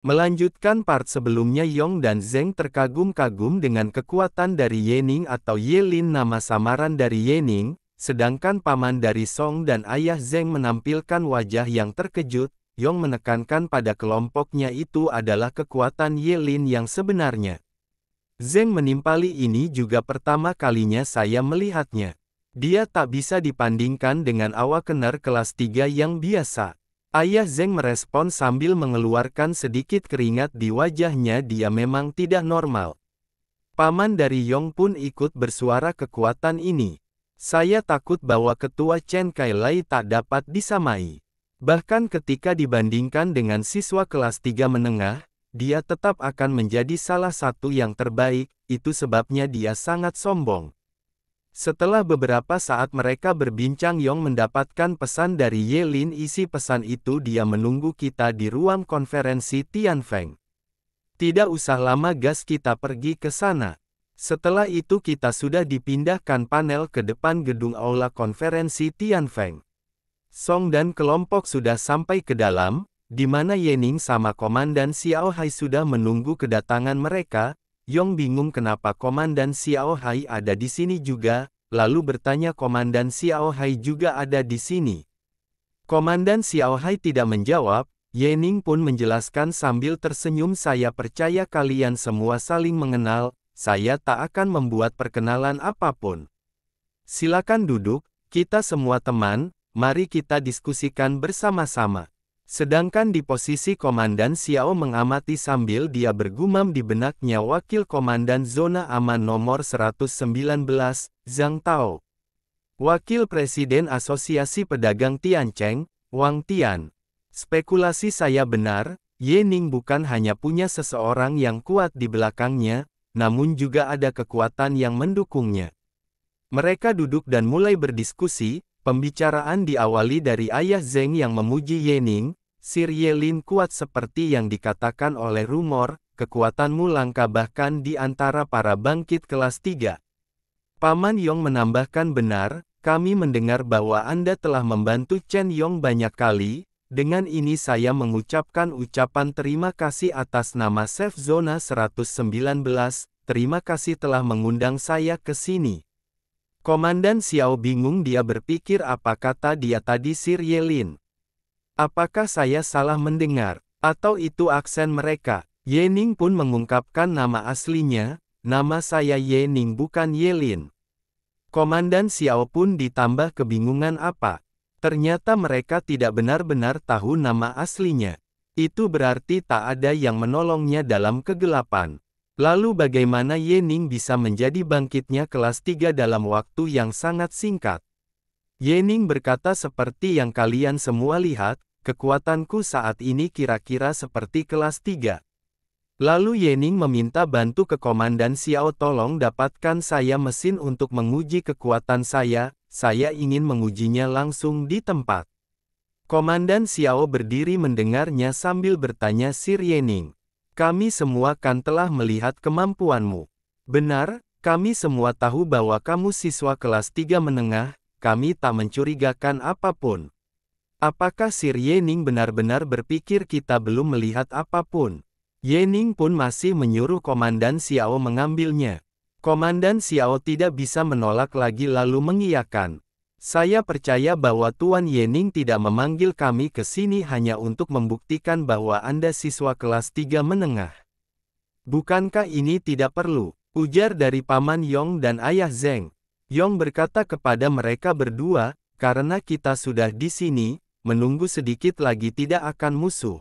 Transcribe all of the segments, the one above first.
Melanjutkan part sebelumnya, Yong dan Zheng terkagum-kagum dengan kekuatan dari Yening atau Yelin, nama samaran dari Yening, sedangkan paman dari Song dan ayah Zheng menampilkan wajah yang terkejut. Yong menekankan pada kelompoknya itu adalah kekuatan Yelin yang sebenarnya. Zheng menimpali, ini juga pertama kalinya saya melihatnya. Dia tak bisa dipandingkan dengan awakener kelas 3 yang biasa. Ayah Zheng merespon sambil mengeluarkan sedikit keringat di wajahnya, dia memang tidak normal. Paman dari Yong pun ikut bersuara, kekuatan ini. Saya takut bahwa ketua Chen Kailai tak dapat disamai. Bahkan ketika dibandingkan dengan siswa kelas 3 menengah, dia tetap akan menjadi salah satu yang terbaik, itu sebabnya dia sangat sombong. Setelah beberapa saat mereka berbincang, Yong mendapatkan pesan dari Yelin. Isi pesan itu, dia menunggu kita di ruang konferensi Tianfeng. Tidak usah lama, gas, kita pergi ke sana. Setelah itu kita sudah dipindahkan panel ke depan gedung aula konferensi Tianfeng. Song dan kelompok sudah sampai ke dalam, di mana Yening sama Komandan Xiao Hai sudah menunggu kedatangan mereka. Yong bingung kenapa Komandan Xiao Hai ada di sini juga, lalu bertanya, Komandan Xiao Hai juga ada di sini. Komandan Xiao Hai tidak menjawab. Yening pun menjelaskan sambil tersenyum, saya percaya kalian semua saling mengenal, saya tak akan membuat perkenalan apapun. Silakan duduk, kita semua teman, mari kita diskusikan bersama-sama. Sedangkan di posisi Komandan Xiao mengamati sambil dia bergumam di benaknya, Wakil Komandan Zona Aman nomor 119, Zhang Tao. Wakil Presiden Asosiasi Pedagang Tiancheng, Wang Tian. Spekulasi saya benar, Yening bukan hanya punya seseorang yang kuat di belakangnya, namun juga ada kekuatan yang mendukungnya. Mereka duduk dan mulai berdiskusi. Pembicaraan diawali dari ayah Zheng yang memuji Yening. Sir Yelin kuat seperti yang dikatakan oleh rumor, kekuatanmu langka bahkan di antara para bangkit kelas 3. Paman Yong menambahkan, benar, kami mendengar bahwa Anda telah membantu Chen Yong banyak kali, dengan ini saya mengucapkan ucapan terima kasih atas nama Chef Zona 119, terima kasih telah mengundang saya ke sini. Komandan Xiao bingung, dia berpikir apa kata dia tadi Sir Yelin. Apakah saya salah mendengar? Atau itu aksen mereka? Yening pun mengungkapkan nama aslinya, nama saya Yening bukan Yelin. Komandan Xiao pun ditambah kebingungan, apa? Ternyata mereka tidak benar-benar tahu nama aslinya. Itu berarti tak ada yang menolongnya dalam kegelapan. Lalu bagaimana Yening bisa menjadi bangkitnya kelas 3 dalam waktu yang sangat singkat? Yening berkata, seperti yang kalian semua lihat, kekuatanku saat ini kira-kira seperti kelas 3. Lalu Yening meminta bantu ke Komandan Xiao, tolong dapatkan saya mesin untuk menguji kekuatan saya ingin mengujinya langsung di tempat. Komandan Xiao berdiri mendengarnya sambil bertanya, Sir Yening, kami semua kan telah melihat kemampuanmu. Benar, kami semua tahu bahwa kamu siswa kelas 3 menengah, kami tak mencurigakan apapun. Apakah Sir Yening benar-benar berpikir kita belum melihat apapun? Yening pun masih menyuruh Komandan Xiao mengambilnya. Komandan Xiao tidak bisa menolak lagi lalu mengiyakan. Saya percaya bahwa Tuan Yening tidak memanggil kami ke sini hanya untuk membuktikan bahwa Anda siswa kelas 3 menengah. Bukankah ini tidak perlu? Ujar dari Paman Yong dan Ayah Zheng. Yong berkata kepada mereka berdua, karena kita sudah di sini, menunggu sedikit lagi tidak akan musuh.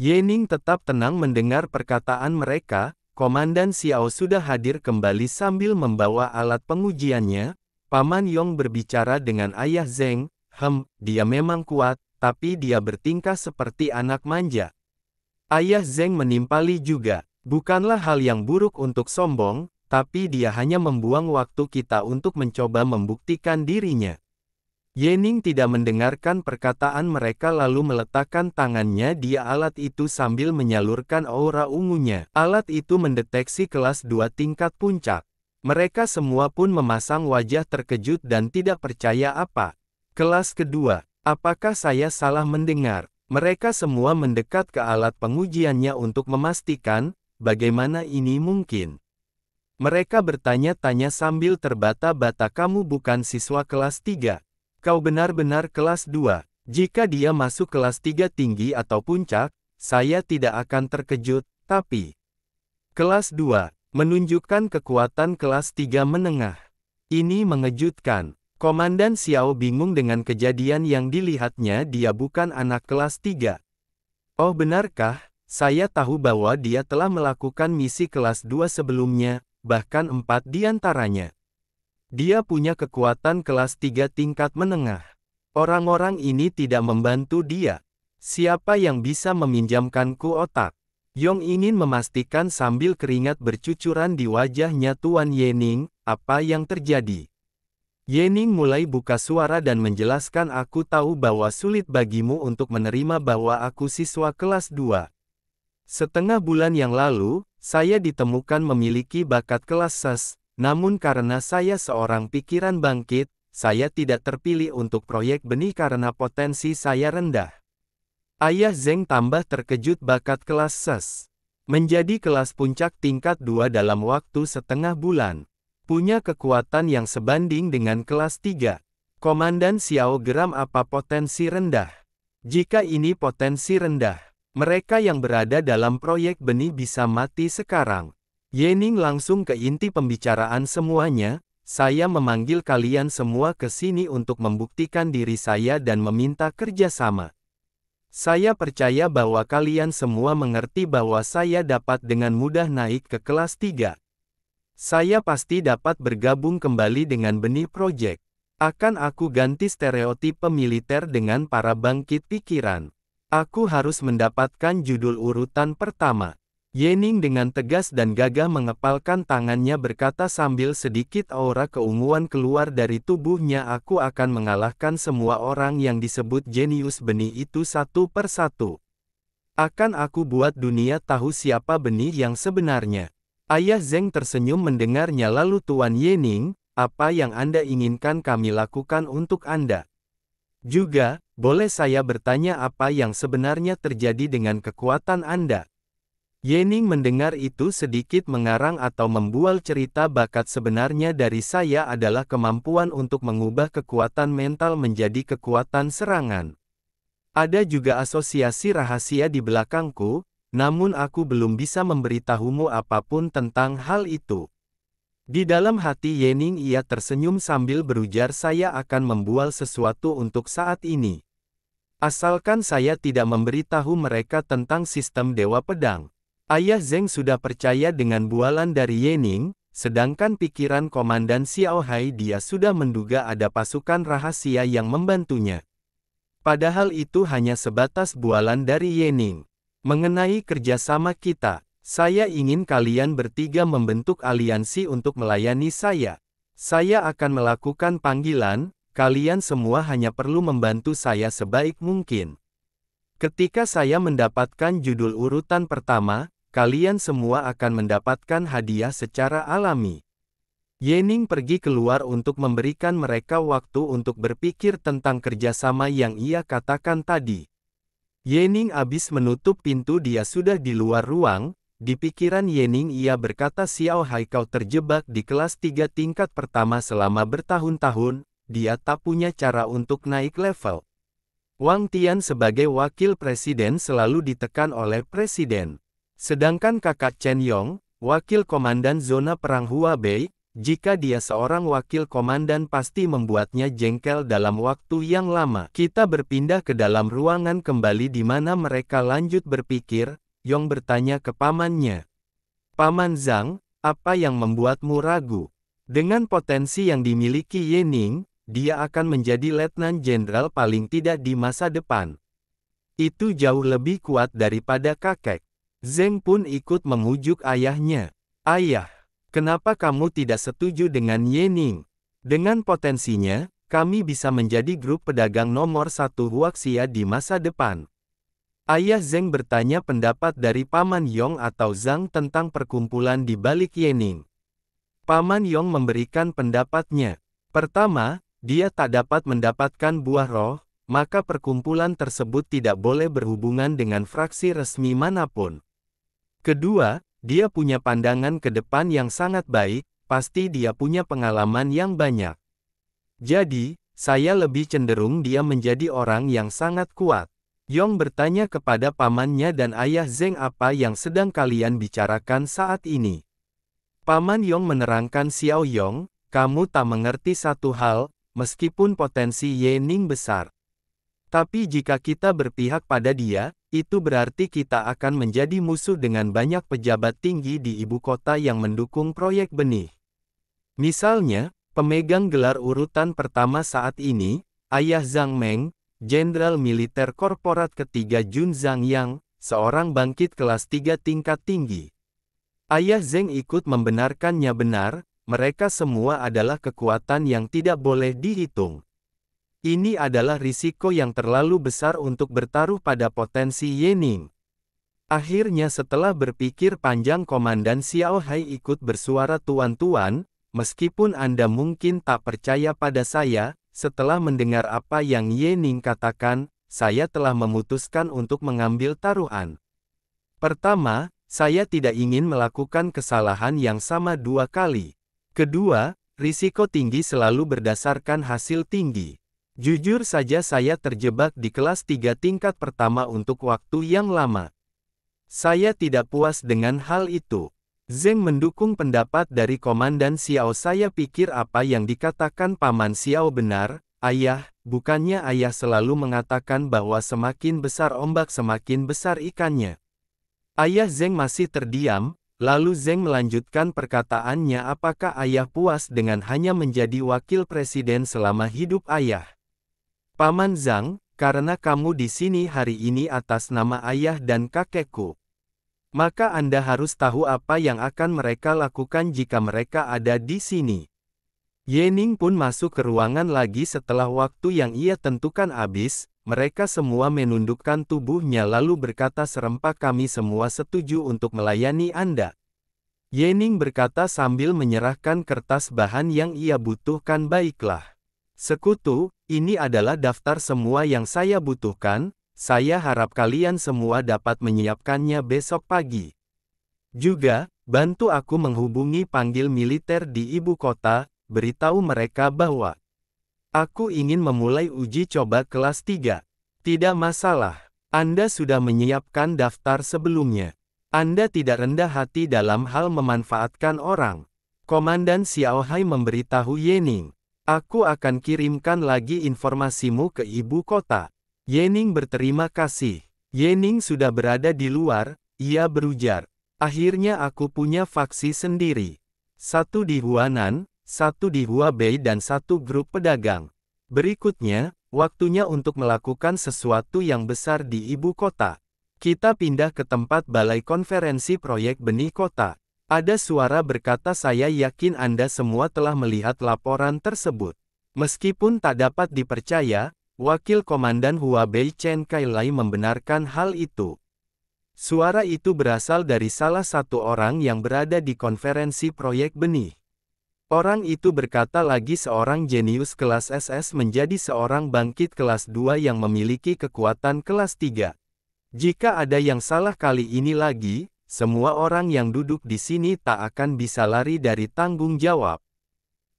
Yening tetap tenang mendengar perkataan mereka. Komandan Xiao sudah hadir kembali sambil membawa alat pengujiannya. Paman Yong berbicara dengan Ayah Zheng, dia memang kuat, tapi dia bertingkah seperti anak manja. Ayah Zheng menimpali juga, bukanlah hal yang buruk untuk sombong, tapi dia hanya membuang waktu kita untuk mencoba membuktikan dirinya. Yening tidak mendengarkan perkataan mereka lalu meletakkan tangannya di alat itu sambil menyalurkan aura ungunya. Alat itu mendeteksi kelas 2 tingkat puncak. Mereka semua pun memasang wajah terkejut dan tidak percaya, apa? Kelas kedua, apakah saya salah mendengar? Mereka semua mendekat ke alat pengujiannya untuk memastikan, bagaimana ini mungkin. Mereka bertanya-tanya sambil terbata-bata, kamu bukan siswa kelas 3. Kau benar-benar kelas 2. Jika dia masuk kelas 3 tinggi atau puncak, saya tidak akan terkejut, tapi kelas 2 menunjukkan kekuatan kelas 3 menengah. Ini mengejutkan. Komandan Xiao bingung dengan kejadian yang dilihatnya. Dia bukan anak kelas 3. Oh benarkah? Saya tahu bahwa dia telah melakukan misi kelas 2 sebelumnya, bahkan 4 di antaranya. Dia punya kekuatan kelas 3 tingkat menengah. Orang-orang ini tidak membantu dia. Siapa yang bisa meminjamkanku otak? Yong ingin memastikan sambil keringat bercucuran di wajahnya. Tuan Yening, apa yang terjadi? Yening mulai buka suara dan menjelaskan, aku tahu bahwa sulit bagimu untuk menerima bahwa aku siswa kelas 2. Setengah bulan yang lalu, saya ditemukan memiliki bakat kelas ses, namun karena saya seorang pikiran bangkit, saya tidak terpilih untuk proyek benih karena potensi saya rendah. Ayah Zeng tambah terkejut, bakat kelas ses. Menjadi kelas puncak tingkat 2 dalam waktu setengah bulan. Punya kekuatan yang sebanding dengan kelas 3. Komandan Xiao geram, apa potensi rendah? Jika ini potensi rendah, mereka yang berada dalam proyek benih bisa mati sekarang. Yening langsung ke inti pembicaraan semuanya, saya memanggil kalian semua ke sini untuk membuktikan diri saya dan meminta kerjasama. Saya percaya bahwa kalian semua mengerti bahwa saya dapat dengan mudah naik ke kelas 3. Saya pasti dapat bergabung kembali dengan benih proyek. Akan aku ganti stereotip militer dengan para bangkit pikiran. Aku harus mendapatkan judul urutan pertama. Yening dengan tegas dan gagah mengepalkan tangannya berkata sambil sedikit aura keunguan keluar dari tubuhnya, aku akan mengalahkan semua orang yang disebut jenius benih itu satu persatu. Akan aku buat dunia tahu siapa benih yang sebenarnya. Ayah Zeng tersenyum mendengarnya, lalu Tuan Yening, apa yang Anda inginkan kami lakukan untuk Anda? Juga, boleh saya bertanya apa yang sebenarnya terjadi dengan kekuatan Anda? Yening mendengar itu sedikit mengarang atau membual cerita, bakat sebenarnya dari saya adalah kemampuan untuk mengubah kekuatan mental menjadi kekuatan serangan. Ada juga asosiasi rahasia di belakangku, namun aku belum bisa memberitahumu apapun tentang hal itu. Di dalam hati Yening ia tersenyum sambil berujar, saya akan membual sesuatu untuk saat ini. Asalkan saya tidak memberitahu mereka tentang sistem Dewa Pedang. Ayah Zeng sudah percaya dengan bualan dari Yening, sedangkan pikiran Komandan Xiao Hai dia sudah menduga ada pasukan rahasia yang membantunya. Padahal itu hanya sebatas bualan dari Yening. Mengenai kerjasama kita, saya ingin kalian bertiga membentuk aliansi untuk melayani saya. Saya akan melakukan panggilan, kalian semua hanya perlu membantu saya sebaik mungkin. Ketika saya mendapatkan judul urutan pertama, kalian semua akan mendapatkan hadiah secara alami. Yening pergi keluar untuk memberikan mereka waktu untuk berpikir tentang kerjasama yang ia katakan tadi. Yening habis menutup pintu, dia sudah di luar ruang. Di pikiran Yening ia berkata, Xiao Hai, kau terjebak di kelas 3 tingkat pertama selama bertahun-tahun, dia tak punya cara untuk naik level. Wang Tian sebagai wakil presiden selalu ditekan oleh presiden. Sedangkan kakak Chen Yong, wakil komandan zona perang Huabei, jika dia seorang wakil komandan pasti membuatnya jengkel dalam waktu yang lama. Kita berpindah ke dalam ruangan kembali di mana mereka lanjut berpikir. Yong bertanya ke pamannya. Paman Zhang, apa yang membuatmu ragu? Dengan potensi yang dimiliki Yening, dia akan menjadi letnan jenderal paling tidak di masa depan. Itu jauh lebih kuat daripada kakek. Zeng pun ikut memujuk ayahnya. Ayah, kenapa kamu tidak setuju dengan Yening? Dengan potensinya, kami bisa menjadi grup pedagang nomor 1 Huaxia di masa depan. Ayah Zeng bertanya pendapat dari Paman Yong atau Zhang tentang perkumpulan di balik Yening. Paman Yong memberikan pendapatnya. Pertama, dia tak dapat mendapatkan buah roh, maka perkumpulan tersebut tidak boleh berhubungan dengan fraksi resmi manapun. Kedua, dia punya pandangan ke depan yang sangat baik, pasti dia punya pengalaman yang banyak. Jadi, saya lebih cenderung dia menjadi orang yang sangat kuat. Yong bertanya kepada pamannya dan ayah Zeng apa yang sedang kalian bicarakan saat ini. Paman Yong menerangkan Xiao Yong, kamu tak mengerti satu hal, meskipun potensi Ye Ning besar. Tapi jika kita berpihak pada dia, itu berarti kita akan menjadi musuh dengan banyak pejabat tinggi di ibu kota yang mendukung proyek benih. Misalnya, pemegang gelar urutan pertama saat ini, Ayah Zhang Meng, Jenderal Militer Korporat ketiga Jun Zhang Yang, seorang bangkit kelas 3 tingkat tinggi. Ayah Zeng ikut membenarkannya benar, mereka semua adalah kekuatan yang tidak boleh dihitung. Ini adalah risiko yang terlalu besar untuk bertaruh pada potensi Ye Ning. Akhirnya setelah berpikir panjang Komandan Xiao Hai ikut bersuara tuan-tuan, meskipun Anda mungkin tak percaya pada saya, setelah mendengar apa yang Ye Ning katakan, saya telah memutuskan untuk mengambil taruhan. Pertama, saya tidak ingin melakukan kesalahan yang sama dua kali. Kedua, risiko tinggi selalu berdasarkan hasil tinggi. Jujur saja saya terjebak di kelas 3 tingkat pertama untuk waktu yang lama. Saya tidak puas dengan hal itu. Zeng mendukung pendapat dari Komandan Xiao. Saya pikir apa yang dikatakan Paman Xiao benar, Ayah, bukannya Ayah selalu mengatakan bahwa semakin besar ombak semakin besar ikannya. Ayah Zeng masih terdiam, lalu Zeng melanjutkan perkataannya. Apakah Ayah puas dengan hanya menjadi wakil presiden selama hidup Ayah? Paman Zhang, karena kamu di sini hari ini atas nama ayah dan kakekku. Maka Anda harus tahu apa yang akan mereka lakukan jika mereka ada di sini. Ye Ning pun masuk ke ruangan lagi setelah waktu yang ia tentukan habis, mereka semua menundukkan tubuhnya lalu berkata serempak kami semua setuju untuk melayani Anda. Ye Ning berkata sambil menyerahkan kertas bahan yang ia butuhkan. Baiklah. Sekutu, ini adalah daftar semua yang saya butuhkan, saya harap kalian semua dapat menyiapkannya besok pagi. Juga, bantu aku menghubungi panggil militer di ibu kota, beritahu mereka bahwa aku ingin memulai uji coba kelas 3. Tidak masalah, Anda sudah menyiapkan daftar sebelumnya. Anda tidak rendah hati dalam hal memanfaatkan orang. Komandan Xiao Hai memberitahu Ye Ning. Aku akan kirimkan lagi informasimu ke ibu kota. Ye Ning berterima kasih. Ye Ning sudah berada di luar, ia berujar. Akhirnya aku punya faksi sendiri. Satu di Huanan, satu di Huabei dan satu grup pedagang. Berikutnya, waktunya untuk melakukan sesuatu yang besar di ibu kota. Kita pindah ke tempat balai konferensi proyek benih kota. Ada suara berkata saya yakin Anda semua telah melihat laporan tersebut. Meskipun tak dapat dipercaya, Wakil Komandan Huabei Chen Kailai membenarkan hal itu. Suara itu berasal dari salah satu orang yang berada di konferensi proyek benih. Orang itu berkata lagi seorang jenius kelas SS menjadi seorang bangkit kelas 2 yang memiliki kekuatan kelas 3. Jika ada yang salah kali ini lagi, semua orang yang duduk di sini tak akan bisa lari dari tanggung jawab.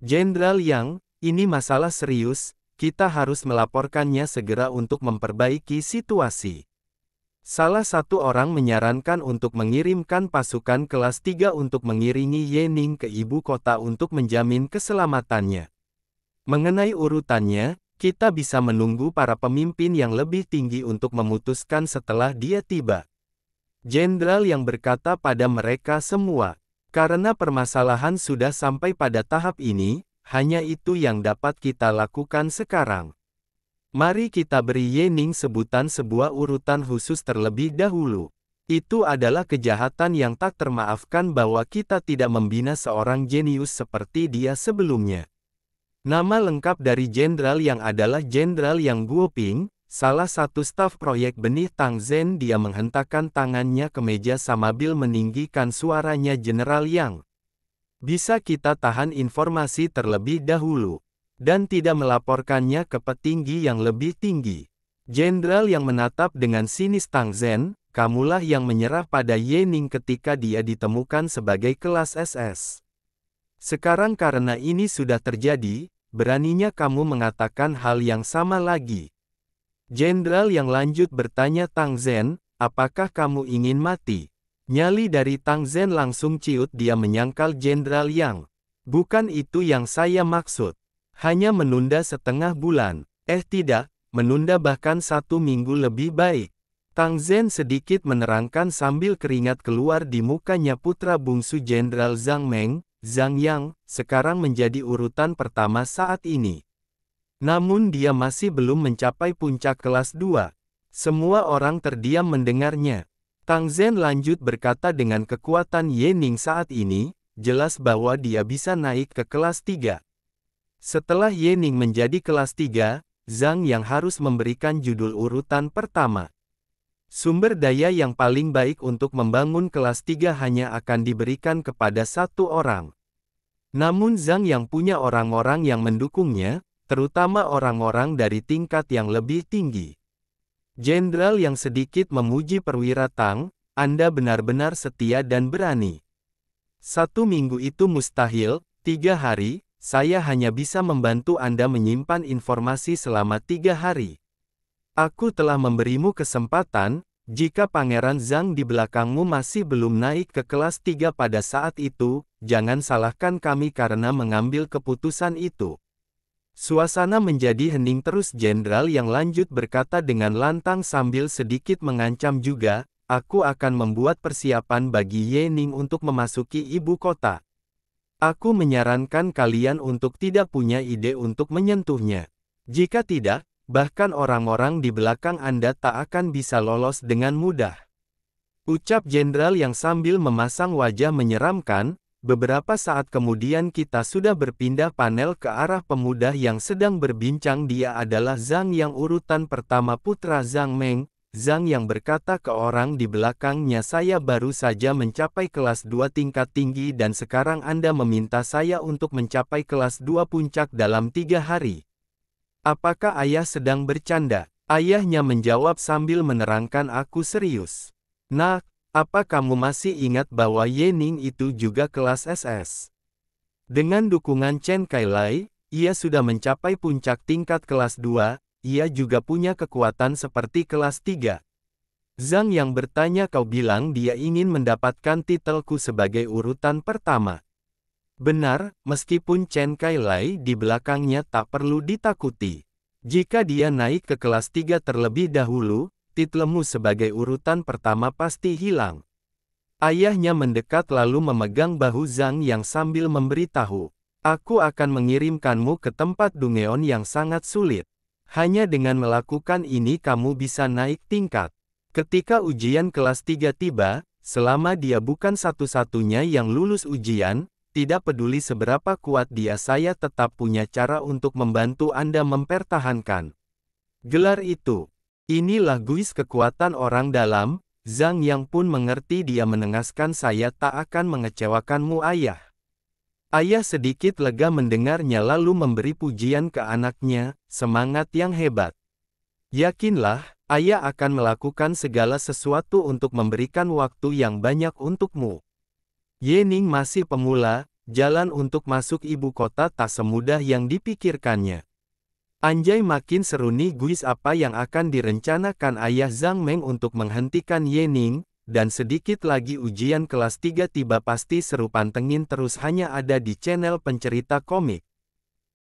Jenderal Yang, ini masalah serius, kita harus melaporkannya segera untuk memperbaiki situasi. Salah satu orang menyarankan untuk mengirimkan pasukan kelas 3 untuk mengiringi Ye Ning ke ibu kota untuk menjamin keselamatannya. Mengenai urutannya, kita bisa menunggu para pemimpin yang lebih tinggi untuk memutuskan setelah dia tiba. Jenderal yang berkata pada mereka semua, karena permasalahan sudah sampai pada tahap ini, hanya itu yang dapat kita lakukan sekarang. Mari kita beri Ye Ning sebutan sebuah urutan khusus terlebih dahulu. Itu adalah kejahatan yang tak termaafkan bahwa kita tidak membina seorang jenius seperti dia sebelumnya. Nama lengkap dari jenderal yang adalah Jenderal Yang Guoping, salah satu staf proyek benih Tang Zhen. Dia menghentakkan tangannya ke meja sambil meninggikan suaranya. Jenderal Yang, bisa kita tahan informasi terlebih dahulu. dan tidak melaporkannya ke petinggi yang lebih tinggi. Jenderal yang menatap dengan sinis Tang Zhen, kamulah yang menyerah pada Ye Ning ketika dia ditemukan sebagai kelas SS. Sekarang karena ini sudah terjadi, beraninya kamu mengatakan hal yang sama lagi. Jenderal yang lanjut bertanya Tang Zhen, apakah kamu ingin mati? Nyali dari Tang Zhen langsung ciut, dia menyangkal Jenderal Yang. Bukan itu yang saya maksud. Hanya menunda setengah bulan. Tidak, menunda bahkan 1 minggu lebih baik. Tang Zhen sedikit menerangkan sambil keringat keluar di mukanya. Putra bungsu Jenderal Zhang Meng, Zhang Yang, sekarang menjadi urutan pertama saat ini. Namun dia masih belum mencapai puncak kelas 2. Semua orang terdiam mendengarnya. Tang Zhen lanjut berkata, dengan kekuatan Ye Ning saat ini, jelas bahwa dia bisa naik ke kelas 3. Setelah Ye Ning menjadi kelas 3, Zhang Yang harus memberikan judul urutan pertama. Sumber daya yang paling baik untuk membangun kelas 3 hanya akan diberikan kepada 1 orang. Namun Zhang Yang punya orang-orang yang mendukungnya, terutama orang-orang dari tingkat yang lebih tinggi. Jenderal yang sedikit memuji perwira Tang, Anda benar-benar setia dan berani. 1 minggu itu mustahil, 3 hari, saya hanya bisa membantu Anda menyimpan informasi selama 3 hari. Aku telah memberimu kesempatan, jika Pangeran Zhang di belakangmu masih belum naik ke kelas 3 pada saat itu, jangan salahkan kami karena mengambil keputusan itu. Suasana menjadi hening terus. Jenderal yang lanjut berkata dengan lantang sambil sedikit mengancam juga, aku akan membuat persiapan bagi Ye Ning untuk memasuki ibu kota. Aku menyarankan kalian untuk tidak punya ide untuk menyentuhnya. Jika tidak, bahkan orang-orang di belakang Anda tak akan bisa lolos dengan mudah. Ucap jenderal yang sambil memasang wajah menyeramkan. Beberapa saat kemudian kita sudah berpindah panel ke arah pemuda yang sedang berbincang. Dia adalah Zhang Yang, urutan pertama putra Zhang Meng. Zhang Yang berkata ke orang di belakangnya, saya baru saja mencapai kelas 2 tingkat tinggi dan sekarang Anda meminta saya untuk mencapai kelas 2 puncak dalam 3 hari. Apakah ayah sedang bercanda? Ayahnya menjawab sambil menerangkan, aku serius. Nak, apa kamu masih ingat bahwa Ye Ning itu juga kelas SS? Dengan dukungan Chen Kailai, ia sudah mencapai puncak tingkat kelas 2. Ia juga punya kekuatan seperti kelas 3. Zhang Yang bertanya, kau bilang dia ingin mendapatkan titelku sebagai urutan pertama. Benar, meskipun Chen Kailai di belakangnya tak perlu ditakuti. Jika dia naik ke kelas 3 terlebih dahulu, titelmu sebagai urutan pertama pasti hilang. Ayahnya mendekat lalu memegang bahu Zhang Yang sambil memberitahu, aku akan mengirimkanmu ke tempat Dungeon yang sangat sulit. Hanya dengan melakukan ini kamu bisa naik tingkat. Ketika ujian kelas 3 tiba, selama dia bukan satu-satunya yang lulus ujian, tidak peduli seberapa kuat dia, saya tetap punya cara untuk membantu Anda mempertahankan gelar itu. Inilah guis kekuatan orang dalam. Zhang Yang pun mengerti. Dia menengaskan, saya tak akan mengecewakanmu ayah. Ayah sedikit lega mendengarnya lalu memberi pujian ke anaknya, semangat yang hebat. Yakinlah, ayah akan melakukan segala sesuatu untuk memberikan waktu yang banyak untukmu. Ye Ning masih pemula, jalan untuk masuk ibu kota tak semudah yang dipikirkannya. Anjay, makin seru nih guis, apa yang akan direncanakan ayah Zhang Meng untuk menghentikan Ye Ning? Dan sedikit lagi ujian kelas 3 tiba, pasti seru, pantengin terus hanya ada di channel pencerita komik.